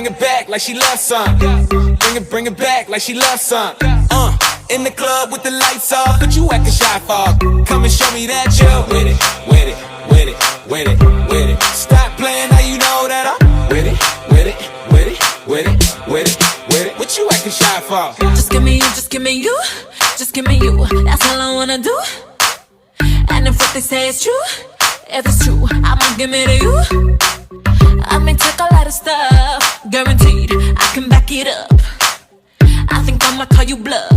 it back like she loves some. Bring it back like she loves some. In the club with the lights off, but you acting shy for. Come and show me that you're with it, with it, with it, with it, with it. Stop playing, now you know that I'm with it, with it, with it, with it, with it, with it. What you acting shy for? Just give me you, just give me you, just give me you. That's all I wanna do. And if what they say is true, if it's true, I'ma give it to you. I may take a lot of stuff, guaranteed I can back it up. I think I'ma call you bluff.